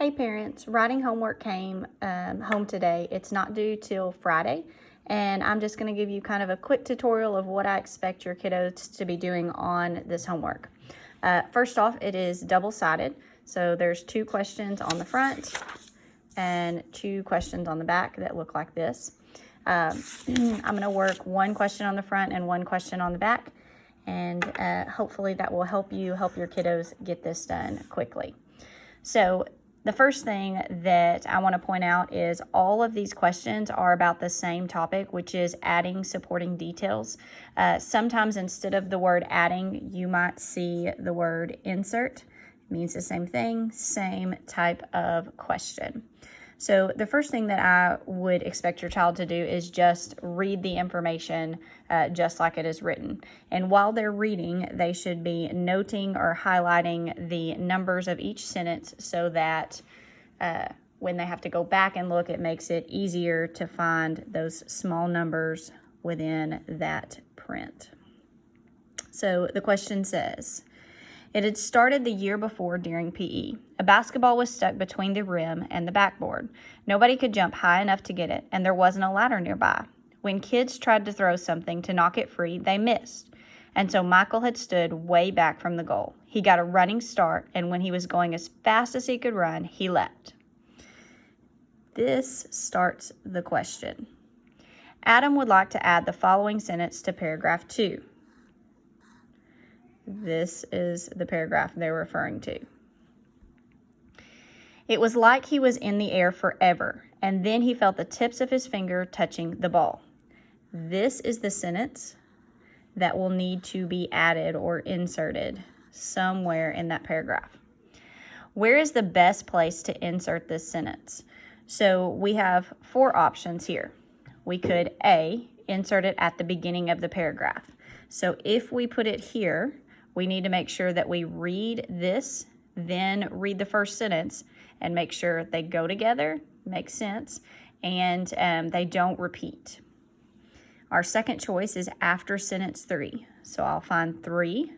Hey parents, writing homework came home today. It's not due till Friday, and I'm just going to give you kind of a quick tutorial of what I expect your kiddos to be doing on this homework. First off, it is double-sided, so there's 2 questions on the front and 2 questions on the back that look like this. I'm going to work 1 question on the front and 1 question on the back, and hopefully that will help your kiddos get this done quickly. So the first thing that I want to point out is all of these questions are about the same topic, which is adding supporting details. Sometimes instead of the word adding, you might see the word insert. It means the same thing, same type of question. So the first thing that I would expect your child to do is just read the information just like it is written. And while they're reading, they should be noting or highlighting the numbers of each sentence so that when they have to go back and look, it makes it easier to find those small numbers within that print. So the question says, it had started the year before during PE. A basketball was stuck between the rim and the backboard. Nobody could jump high enough to get it, and there wasn't a ladder nearby. When kids tried to throw something to knock it free, they missed. And so Michael had stood way back from the goal. He got a running start, and when he was going as fast as he could run, he leapt. This starts the question. Adam would like to add the following sentence to paragraph 2. This is the paragraph they're referring to. It was like he was in the air forever, and then he felt the tips of his finger touching the ball. This is the sentence that will need to be added or inserted somewhere in that paragraph. Where is the best place to insert this sentence? So we have 4 options here. We could A, insert it at the beginning of the paragraph. So if we put it here, we need to make sure that we read this, then read the first sentence, and make sure they go together, make sense, and they don't repeat. Our second choice is after sentence 3. So I'll find 3,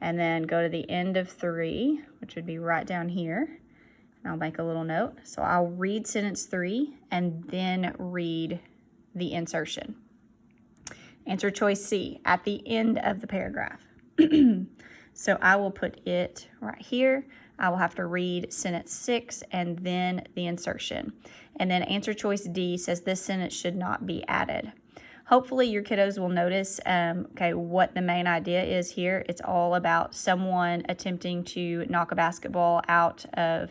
and then go to the end of 3, which would be right down here, and I'll make a little note. So I'll read sentence 3, and then read the insertion. Answer choice C, at the end of the paragraph. So I will put it right here. I will have to read sentence 6 and then the insertion. And then answer choice D says this sentence should not be added. Hopefully your kiddos will notice what the main idea is here. It's all about someone attempting to knock a basketball out of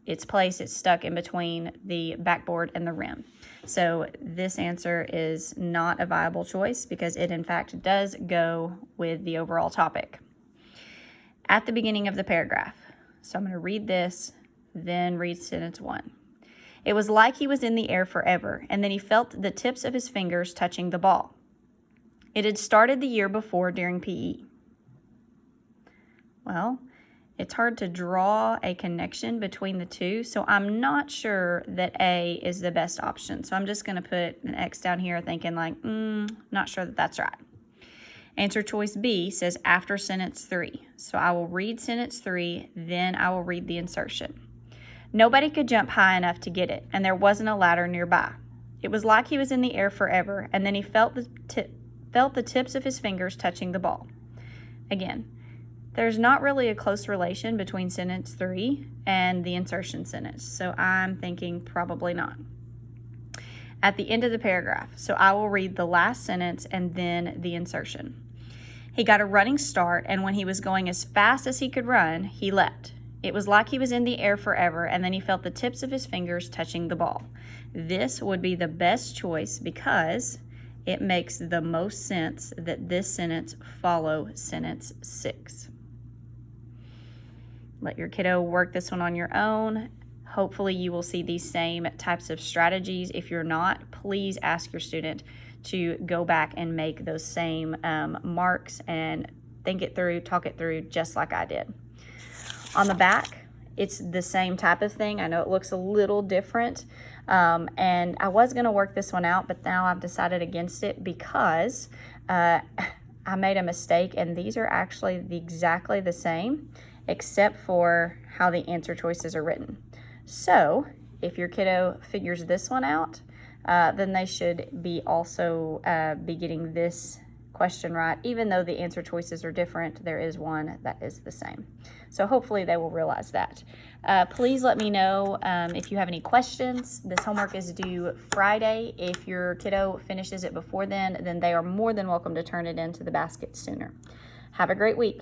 its place. It's stuck in between the backboard and the rim. So this answer is not a viable choice because it in fact does go with the overall topic. At the beginning of the paragraph, so I'm going to read this, then read sentence 1. It was like he was in the air forever, and then he felt the tips of his fingers touching the ball. It had started the year before during PE. Well, it's hard to draw a connection between the two, so I'm not sure that A is the best option. So I'm just going to put an X down here thinking like, not sure that that's right. Answer choice B says after sentence 3. So I will read sentence 3, then I will read the insertion. Nobody could jump high enough to get it, and there wasn't a ladder nearby. It was like he was in the air forever, and then he felt the tips of his fingers touching the ball. Again, there's not really a close relation between sentence 3 and the insertion sentence, so I'm thinking probably not. At the end of the paragraph, so I will read the last sentence and then the insertion. He got a running start, and when he was going as fast as he could run, he leapt. It was like he was in the air forever, and then he felt the tips of his fingers touching the ball. This would be the best choice because it makes the most sense that this sentence follow sentence 6. Let your kiddo work this one on your own. Hopefully you will see these same types of strategies. If you're not, please ask your student to go back and make those same marks and think it through, talk it through just like I did. On the back, it's the same type of thing. I know it looks a little different, and I was going to work this one out, but now I've decided against it because I made a mistake, and these are actually exactly the same. except for how the answer choices are written. So if your kiddo figures this one out, then they should be also be getting this question right. Even though the answer choices are different, there is one that is the same. So hopefully they will realize that. Please let me know if you have any questions. This homework is due Friday. If your kiddo finishes it before then they are more than welcome to turn it into the basket sooner. Have a great week.